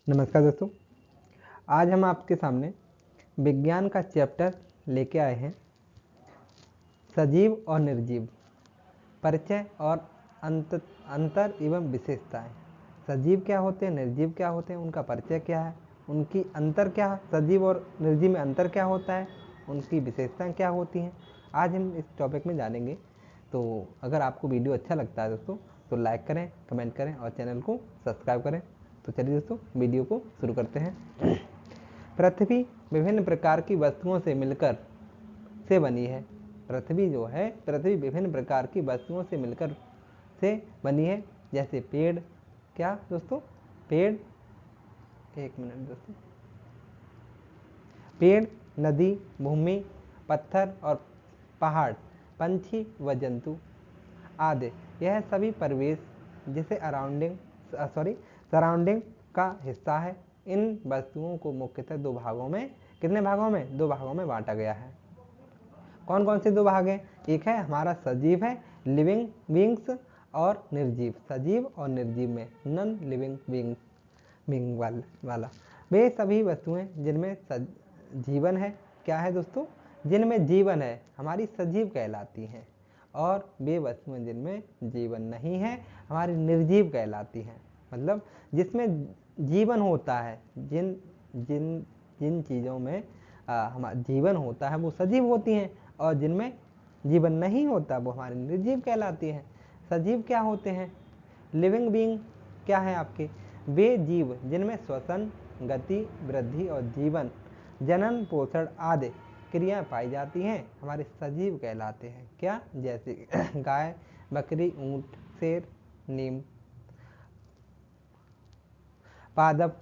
नमस्कार दोस्तों, आज हम आपके सामने विज्ञान का चैप्टर लेके आए हैं। सजीव और निर्जीव, परिचय और अंतर एवं विशेषताएं। सजीव क्या होते हैं, निर्जीव क्या होते हैं, उनका परिचय क्या है, उनकी अंतर क्या है, सजीव और निर्जीव में अंतर क्या होता है, उनकी विशेषताएं क्या होती हैं, आज हम इस टॉपिक में जानेंगे। तो अगर आपको वीडियो अच्छा लगता है दोस्तों तो लाइक करें, कमेंट करें और चैनल को सब्सक्राइब करें। तो चलिए दोस्तों वीडियो को शुरू करते हैं। पृथ्वी विभिन्न प्रकार की वस्तुओं से मिलकर से बनी है। पृथ्वी जो है, पृथ्वी विभिन्न प्रकार की वस्तुओं से मिलकर से बनी है। जैसे पेड़, क्या दोस्तों, पेड़, एक मिनट दोस्तों, पेड़, नदी, भूमि, पत्थर और पहाड़, पंछी व जंतु आदि, यह सभी परिवेश जिसे सराउंडिंग का हिस्सा है। इन वस्तुओं को मुख्यतः दो भागों में, कितने भागों में, दो भागों में बांटा गया है। कौन कौन से दो भाग हैं? एक है हमारा सजीव है, लिविंग बींग्स, और निर्जीव, सजीव और निर्जीव में नॉन लिविंग बींग वाला। वे सभी वस्तुएं जिनमें जीवन है, क्या है दोस्तों, जिनमें जीवन है, हमारी सजीव कहलाती हैं। और वे वस्तुएं जिनमें जीवन नहीं है, हमारी निर्जीव कहलाती हैं। मतलब जिसमें जीवन होता है, जिन जिन जिन चीज़ों में हमारा जीवन होता है वो सजीव होती हैं, और जिनमें जीवन नहीं होता वो हमारी निर्जीव कहलाती हैं। सजीव क्या होते हैं? लिविंग बीइंग क्या है आपके? वे जीव जिनमें श्वसन, गति, वृद्धि और जीवन, जनन, पोषण आदि क्रियाएं पाई जाती हैं, हमारे सजीव कहलाते हैं। क्या? जैसे गाय, बकरी, ऊंट, शेर, नीम, पादप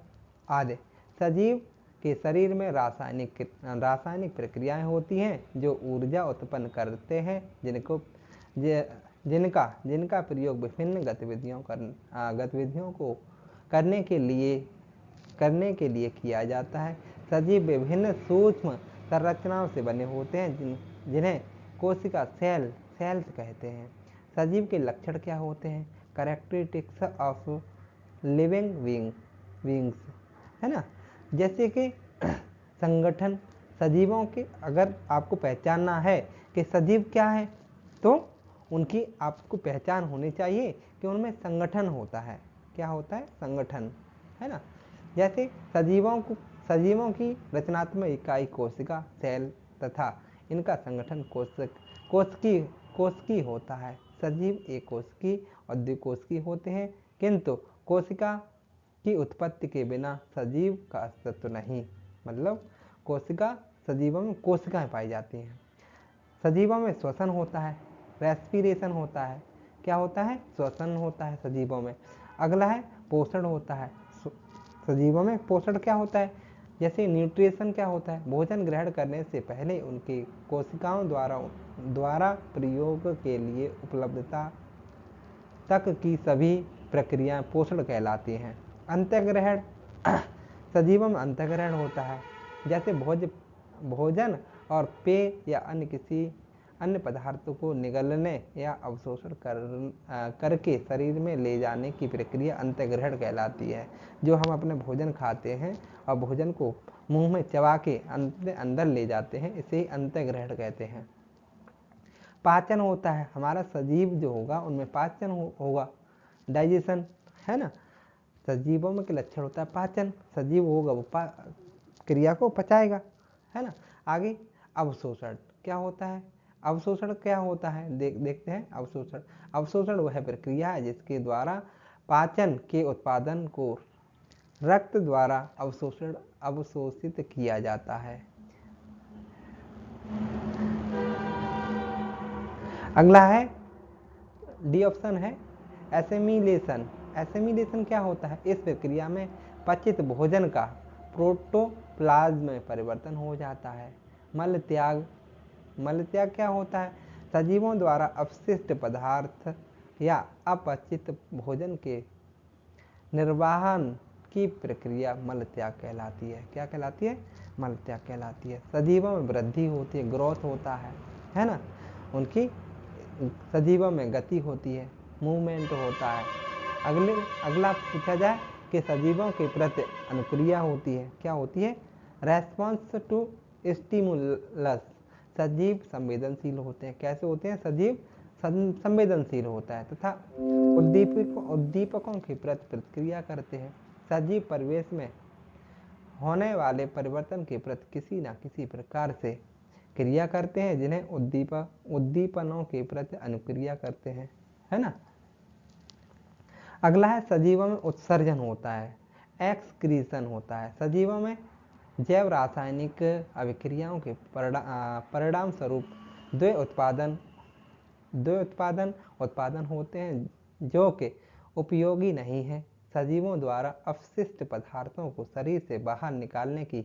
आदि। सजीव के शरीर में रासायनिक प्रक्रियाएं होती हैं जो ऊर्जा उत्पन्न करते हैं, जिनका प्रयोग विभिन्न गतिविधियों को करने के लिए किया जाता है। सजीव विभिन्न सूक्ष्म संरचनाओं से बने होते हैं, जिन्हें कोशिका सेल्स कहते हैं। सजीव के लक्षण क्या होते हैं? कैरेक्टरिस्टिक्स ऑफ लिविंग बीइंग्स, है ना। जैसे कि संगठन, सजीवों के अगर आपको पहचानना है कि सजीव क्या है, तो उनकी आपको पहचान होनी चाहिए कि उनमें संगठन होता है। क्या होता है? संगठन, है ना। जैसे सजीवों की रचनात्मक इकाई कोशिका, सेल, तथा इनका संगठन कोशिकी होता है। सजीव एक कोशिकी और द्विकोशिकी होते हैं, किंतु कोशिका की उत्पत्ति के बिना सजीव का अस्तित्व नहीं। मतलब सजीवों में कोशिकाएं पाई जाती हैं। सजीवों में श्वसन होता है, रेस्पिरेशन होता है। क्या होता है? श्वसन होता है सजीवों में। अगला है पोषण होता है। सजीवों में पोषण क्या होता है? जैसे न्यूट्रिशन क्या होता है? भोजन ग्रहण करने से पहले उनकी कोशिकाओं द्वारा प्रयोग के लिए उपलब्धता तक की सभी प्रक्रियाएं पोषण कहलाती हैं। अंतःग्रहण, सजीवों में अंतःग्रहण होता है। जैसे भोजन और पेय या अन्य पदार्थों को निगलने या अवशोषण करके शरीर में ले जाने की प्रक्रिया अंतःग्रहण कहलाती है। जो हम अपने भोजन खाते हैं और भोजन को मुंह में चबा के अंदर ले जाते हैं, इसे ही अंतःग्रहण कहते हैं। पाचन होता है, हमारा सजीव जो होगा उनमें पाचन होगा, डाइजेशन, है ना। सजीवों में क्या लक्षण होता है? पाचन। सजीव होगा वो क्रिया को पचाएगा, है ना। आगे अवशोषण क्या होता है? अवशोषण क्या होता है देखते हैं। अवशोषण वह प्रक्रिया है जिसके द्वारा पाचन के उत्पादन को रक्त द्वारा अवशोषित किया जाता है। अगला है डी ऑप्शन है एसिमिलेशन क्या होता है? इस प्रक्रिया में पचित भोजन का प्रोटोप्लाज्म में परिवर्तन हो जाता है। मल त्याग क्या होता है? सजीवों द्वारा अपशिष्ट पदार्थ या अपचित भोजन के निर्वाहन की प्रक्रिया मल त्याग कहलाती है। क्या कहलाती है? मल त्याग कहलाती है। सजीवों में वृद्धि होती है, ग्रोथ होता है ना। उनकी सजीवों में गति होती है, मूवमेंट होता है। अगला पूछा जाए के सजीवों के प्रति अनुक्रिया होती है। क्या होती है? Response to stimulus. सजीव संवेदनशील होते हैं। कैसे होते हैं? सजीव संवेदनशील होता है तथा उद्दीपकों के प्रति प्रतिक्रिया करते हैं। सजीव परिवेश में होने वाले परिवर्तन के प्रति किसी न किसी प्रकार से क्रिया करते हैं, जिन्हें उद्दीपनों के प्रति अनुक्रिया करते हैं, है ना। अगला है सजीवों में उत्सर्जन होता है, एक्सक्रीशन होता है। सजीवों में जैव रासायनिक अभिक्रियाओं के परिणाम स्वरूप द्वय उत्पादन होते हैं जो कि उपयोगी नहीं है। सजीवों द्वारा अपशिष्ट पदार्थों को शरीर से बाहर निकालने की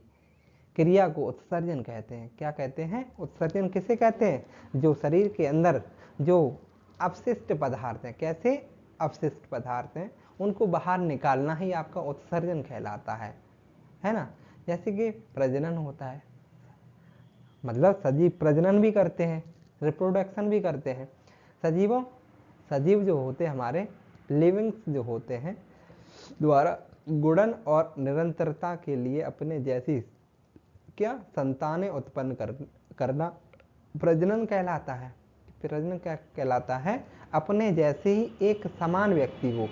क्रिया को उत्सर्जन कहते हैं। क्या कहते हैं? उत्सर्जन किसे कहते हैं? जो शरीर के अंदर जो अपशिष्ट पदार्थ हैं, कैसे अपशिष्ट पदार्थ हैं, उनको बाहर निकालना ही आपका उत्सर्जन कहलाता है ना। जैसे कि प्रजनन होता है, मतलब सजीव प्रजनन भी करते हैं, रिप्रोडक्शन भी करते हैं। सजीव जो होते हैं हमारे लिविंग्स जो होते हैं द्वारा गुणन और निरंतरता के लिए अपने जैसी क्या संतानें उत्पन्न करना प्रजनन कहलाता है। प्रजनन क्या कहलाता है? अपने जैसे ही एक समान व्यक्ति को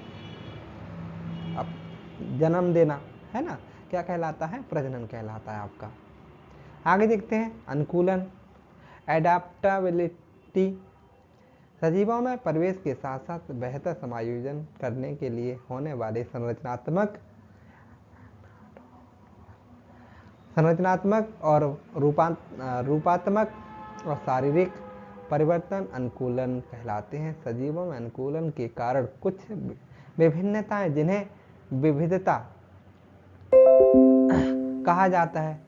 जन्म देना, है ना। क्या कहलाता है? प्रजनन कहलाता है आपका। आगे देखते हैं अनुकूलन, एडाप्टेबिलिटी। सजीवों में परिवेश के साथ साथ बेहतर समायोजन करने के लिए होने वाले संरचनात्मक और रूपात्मक और शारीरिक परिवर्तन अनुकूलन कहलाते हैं। सजीवों में अनुकूलन के कारण कुछ विभिन्नताएं, जिन्हें विविधता कहा जाता है,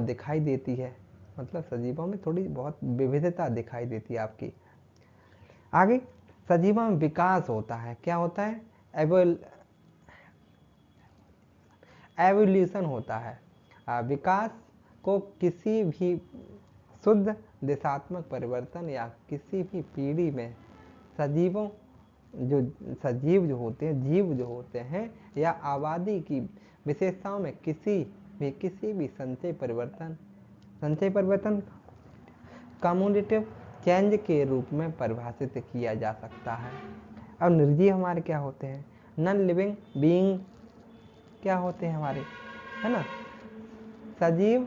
दिखाई देती है। मतलब सजीवों में थोड़ी बहुत विविधता दिखाई देती है आपकी। आगे सजीवों में विकास होता है। क्या होता है? एवोल्यूशन होता है। विकास को किसी भी शुद्ध दिशात्मक परिवर्तन या किसी भी पीढ़ी में सजीव जो होते हैं, जीव जो होते हैं, या आबादी की विशेषताओं में किसी भी संचय परिवर्तन कम्युनिटिव चेंज के रूप में परिभाषित किया जा सकता है। अब निर्जीव हमारे क्या होते हैं? नॉन लिविंग बीइंग क्या होते हैं हमारे, है ना। सजीव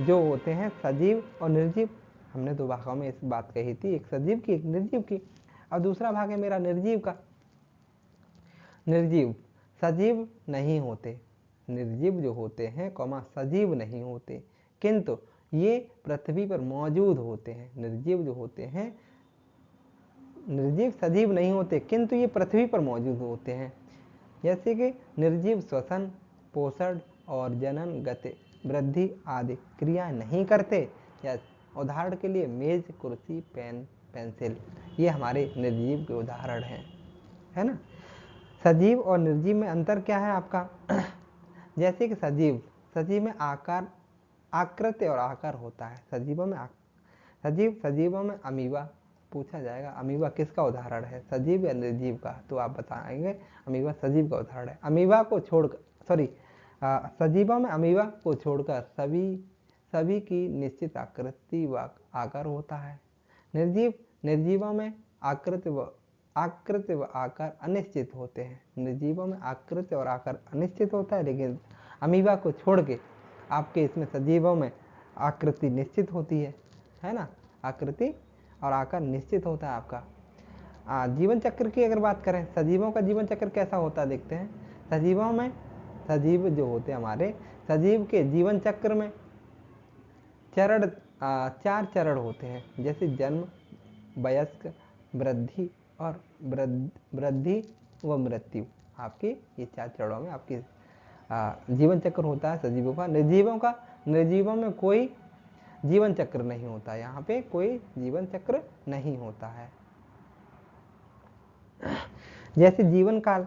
जो होते हैं, सजीव और निर्जीव, हमने दो भागों में इस बात कही थी, एक सजीव की एक निर्जीव की। अब दूसरा भाग है मेरा निर्जीव का। निर्जीव सजीव नहीं होते, निर्जीव जो होते हैं सजीव नहीं होते, किंतु ये पृथ्वी पर मौजूद होते हैं। निर्जीव जो होते हैं, निर्जीव सजीव नहीं होते किंतु ये पृथ्वी पर मौजूद होते हैं। जैसे कि निर्जीव श्वसन, पोषण और जनन, गति, वृद्धि आदि क्रियाएं नहीं करते। या उदाहरण के लिए मेज, कुर्सी, पेन, पेंसिल, ये हमारे निर्जीव के उदाहरण हैं, है ना। सजीव और निर्जीव में अंतर क्या है आपका? जैसे कि सजीव में आकृति और आकार होता है। सजीवों में अमीबा पूछा जाएगा, अमीबा किसका उदाहरण है, सजीव या निर्जीव का? तो आप बताएंगे अमीबा सजीव का उदाहरण है। सजीवों में अमीबा को छोड़कर सभी की निश्चित आकृति व आकार होता है। निर्जीवों में आकृति व आकार अनिश्चित होते हैं। निर्जीवों में आकृति और आकार अनिश्चित होता है, लेकिन अमीबा को छोड़ के आपके इसमें सजीवों में आकृति निश्चित होती है ना। आकृति और आकार निश्चित होता है आपका। जीवन चक्र की अगर बात करें, सजीवों का जीवन चक्र कैसा होता है देखते हैं। सजीवों में सजीव जो होते हैं हमारे, सजीव के जीवन चक्र में चार चरण होते हैं। जैसे जन्म, वयस्क, वृद्धि और वृद्धि व मृत्यु। आपके ये चार चरणों में आपके जीवन चक्र होता है सजीवों का। निर्जीवों में कोई जीवन चक्र नहीं होता, यहाँ पे कोई जीवन चक्र नहीं होता है। जैसे जीवन काल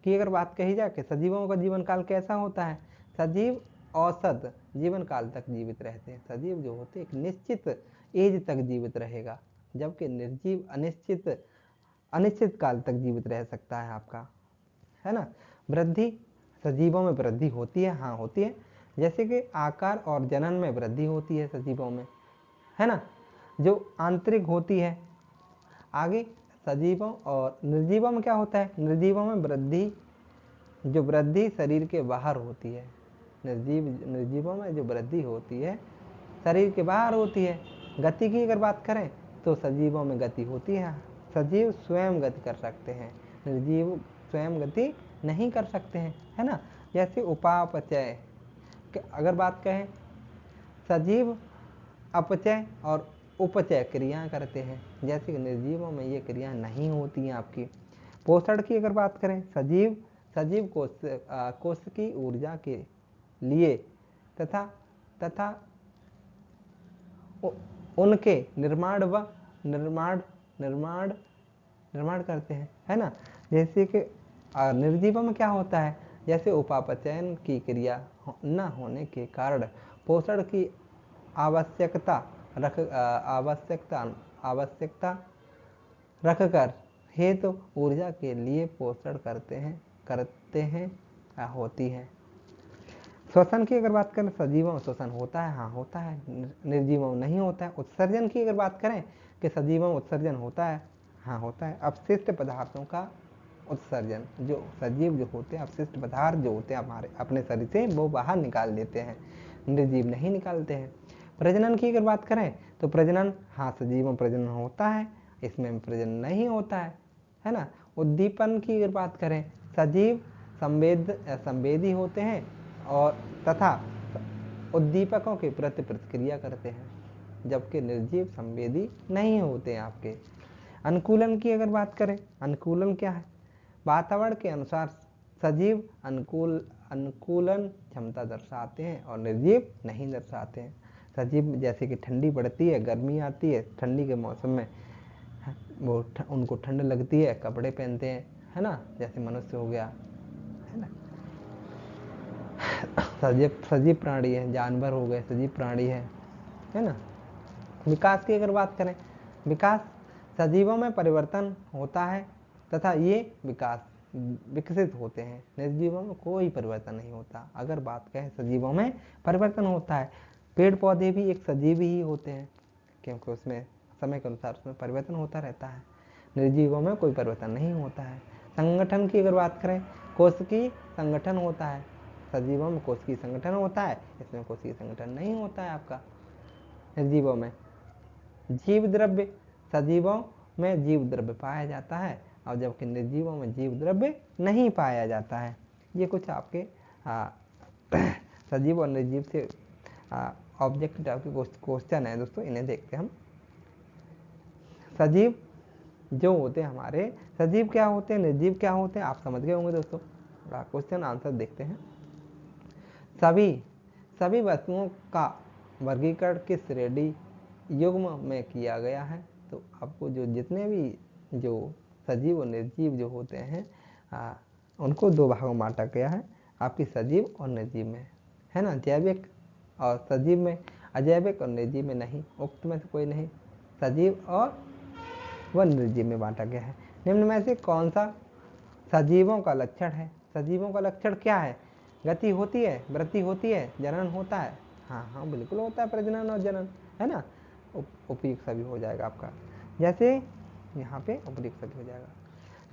की अगर बात कही जाए कि सजीवों का जीवन काल कैसा होता है। सजीव औसत जीवन काल तक जीवित रहते हैं। सजीव जो होते हैं एक निश्चित एज तक जीवित रहेगा, जबकि निर्जीव अनिश्चित काल तक जीवित रह सकता है आपका, है ना। वृद्धि सजीवों में वृद्धि होती है, हाँ होती है। जैसे कि आकार और जनन में वृद्धि होती है सजीवों में, है ना, जो आंतरिक होती है। आगे सजीवों और निर्जीवों में क्या होता है? निर्जीवों में वृद्धि, जो वृद्धि शरीर के बाहर होती है। निर्जीवों में जो वृद्धि होती है शरीर के बाहर होती है। गति की अगर बात करें तो सजीवों में गति होती है, सजीव स्वयं गति कर सकते हैं, निर्जीव स्वयं गति नहीं कर सकते हैं, है ना। जैसे उपापचय अगर बात करें, सजीव अपचय और उपचय क्रियाएं करते हैं, जैसे कि निर्जीवों में ये क्रिया नहीं होती हैं आपकी। पोषण की अगर बात करें, सजीव कोश की ऊर्जा के लिए तथा उनके निर्माण करते हैं, है ना। जैसे कि निर्जीवों में क्या होता है, जैसे उपापचयन की क्रिया न होने के कारण पोषण की आवश्यकता रखकर हेतु ऊर्जा के लिए पोषण करते हैं होती है। श्वसन की अगर बात करें, सजीवों में श्वसन होता है, हाँ होता है, निर्जीवों में नहीं होता है। उत्सर्जन की अगर बात करें कि सजीवों में उत्सर्जन होता है, हाँ होता है। अपशिष्ट पदार्थों का उत्सर्जन, जो सजीव जो होते हैं अपशिष्ट पदार्थ जो होते हैं हमारे अपने शरीर से वो बाहर निकाल देते हैं, निर्जीव नहीं निकालते हैं। प्रजनन की अगर बात करें तो प्रजनन, हाँ सजीवों में प्रजनन होता है, इसमें प्रजनन नहीं होता है ना। उद्दीपन की अगर बात करें, सजीव संवेदी होते हैं और तथा उद्दीपकों के प्रति प्रतिक्रिया करते हैं, जबकि निर्जीव संवेदी नहीं होते हैं आपके। अनुकूलन की अगर बात करें, अनुकूलन क्या है? वातावरण के अनुसार सजीव अनुकूलन क्षमता दर्शाते हैं और निर्जीव नहीं दर्शाते हैं। सजीव जैसे कि ठंडी पड़ती है, गर्मी आती है, ठंडी के मौसम में वो उनको ठंड लगती है, कपड़े पहनते हैं, है ना, जैसे मनुष्य हो गया, है ना। सजीव प्राणी है, जानवर हो गए सजीव प्राणी है ना। विकास की अगर बात करें, विकास सजीवों में परिवर्तन होता है तथा ये विकसित होते हैं, निर्जीवों में कोई परिवर्तन नहीं होता। अगर बात करें सजीवों में परिवर्तन होता है, पेड़ पौधे भी एक सजीव ही होते हैं, क्योंकि उसमें समय के अनुसार उसमें परिवर्तन होता रहता है। निर्जीवों में कोई परिवर्तन नहीं होता है। संगठन की अगर बात करें, कोशिकीय संगठन होता है, सजीवों में कोशिकीय संगठन होता है, इसमें कोशिकीय संगठन नहीं होता है आपका निर्जीवों में। जीव द्रव्य, सजीवों में जीव द्रव्य पाया जाता है और जबकि निर्जीवों में जीव द्रव्य नहीं पाया जाता है। ये कुछ आपके सजीव और निर्जीव से ऑब्जेक्टिव टाइप के क्वेश्चन है दोस्तों, इन्हें देखते हैं हम। सजीव जो होते हैं हमारे, सजीव क्या होते हैं, निर्जीव क्या होते हैं, आप समझ गए होंगे दोस्तों। क्वेश्चन आंसर देखते हैं। सभी वस्तुओं का वर्गीकरण किस श्रेणी युग्म में किया गया है? तो आपको जो जितने भी जो सजीव और निर्जीव जो होते हैं उनको दो भागों में बांटा गया है आपकी सजीव और निर्जीव में, है ना। जैविक और सजीव में, अजैविक और निर्जीव में नहीं, उक्त में से कोई नहीं, सजीव और व निर्जीव में बांटा गया है। निम्न में से कौन सा सजीवों का लक्षण है? सजीवों का लक्षण क्या है? गति होती है, वृद्धि होती है, जनन होता है, हाँ बिल्कुल होता है, प्रजनन और जनन, है ना। उपयुक्त सभी हो जाएगा आपका, जैसे यहाँ पे उपयुक्त सभी हो जाएगा।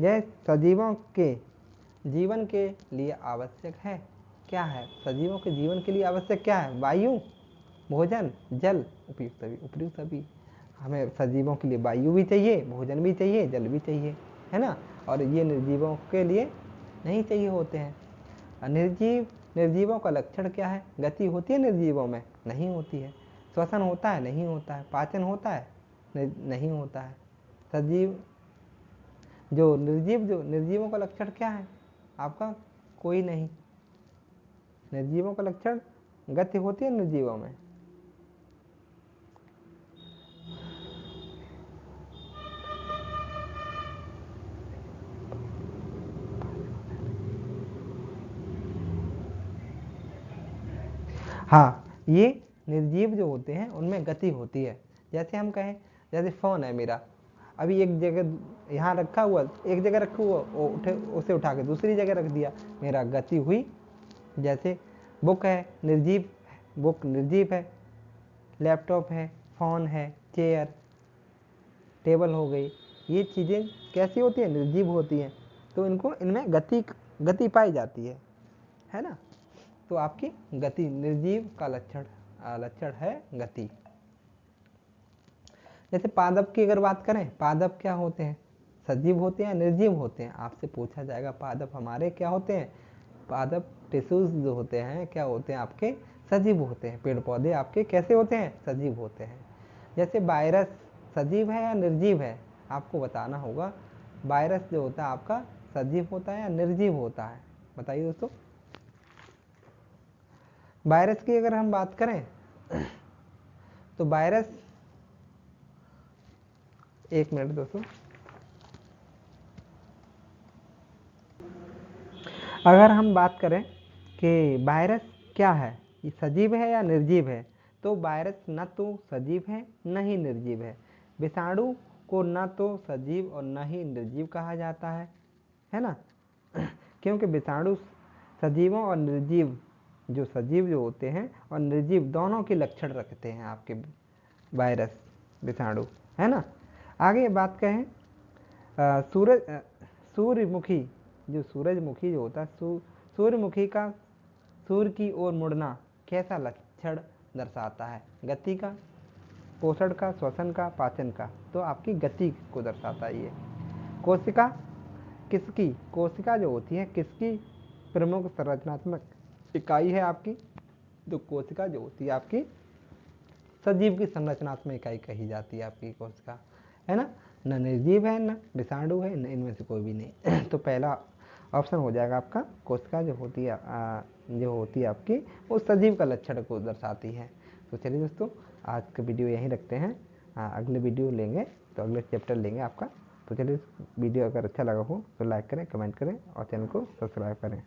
यह सजीवों के जीवन के लिए आवश्यक है, क्या है? सजीवों के जीवन के लिए आवश्यक क्या है? वायु, भोजन, जल, उपयुक्त सभी। हमें सजीवों के लिए वायु भी चाहिए, भोजन भी चाहिए, जल भी चाहिए, है ना। और ये निर्जीवों के लिए नहीं चाहिए होते हैं। निर्जीवों का लक्षण क्या है? गति होती है निर्जीवों में? नहीं होती है। श्वसन होता है? नहीं होता है। पाचन होता है? नहीं होता है। सजीव जो निर्जीवों का लक्षण क्या है आपका? कोई नहीं। निर्जीवों का लक्षण गति होती है निर्जीवों में? हाँ, ये निर्जीव जो होते हैं उनमें गति होती है। जैसे हम कहें, जैसे फ़ोन है मेरा, अभी एक जगह यहाँ रखा हुआ, एक जगह रखा हुआ, उसे उठा के दूसरी जगह रख दिया, मेरा गति हुई। जैसे बुक है, निर्जीव, बुक निर्जीव है, लैपटॉप है, फ़ोन है, चेयर, टेबल हो गई, ये चीज़ें कैसी होती हैं? निर्जीव होती हैं। तो इनमें गति पाई जाती है ना। तो आपकी गति, निर्जीव का लक्षण है गति। जैसे पादप की अगर बात करें, पादप क्या होते हैं? सजीव होते हैं, निर्जीव होते हैं? आपसे पूछा जाएगा पादप हमारे क्या होते हैं? पादप टिश्यूज जो होते हैं क्या होते हैं आपके? सजीव होते हैं। पेड़ पौधे आपके कैसे होते हैं? सजीव होते हैं। जैसे वायरस सजीव है या निर्जीव है? आपको बताना होगा। वायरस जो होता है आपका सजीव होता है या निर्जीव होता है? बताइए दोस्तों। वायरस की अगर हम बात करें तो वायरस, एक मिनट दोस्तों, अगर हम बात करें कि वायरस क्या है, ये सजीव है या निर्जीव है, तो वायरस न तो सजीव है न ही निर्जीव है। विषाणु को न तो सजीव और न ही निर्जीव कहा जाता है ना। क्योंकि विषाणु सजीवों और निर्जीव, जो सजीव जो होते हैं और निर्जीव दोनों के लक्षण रखते हैं आपके वायरस, विषाणु, है ना। आगे बात करें सूर्यमुखी, जो सूरजमुखी जो होता है, सूर्यमुखी का सूर्य की ओर मुड़ना कैसा लक्षण दर्शाता है? गति का, पोषण का, श्वसन का, पाचन का? तो आपकी गति को दर्शाता है ये। कोशिका किसकी, कोशिका जो होती है किसकी प्रमुख संरचनात्मक इकाई है आपकी? तो कोशिका जो होती है आपकी सजीव की संरचनात्मक इकाई कही जाती है आपकी कोशिका, है ना। न निर्जीव है, न विषाणु है, न इनमें से कोई भी नहीं। तो पहला ऑप्शन हो जाएगा आपका, कोशिका जो होती है आपकी, वो सजीव का लक्षण को दर्शाती है। तो चलिए दोस्तों, आज का वीडियो यहीं रखते हैं। अगले वीडियो लेंगे तो अगले चैप्टर लेंगे आपका। तो चलिए, वीडियो अगर अच्छा लगा हो तो लाइक करें, कमेंट करें और चैनल को सब्सक्राइब करें।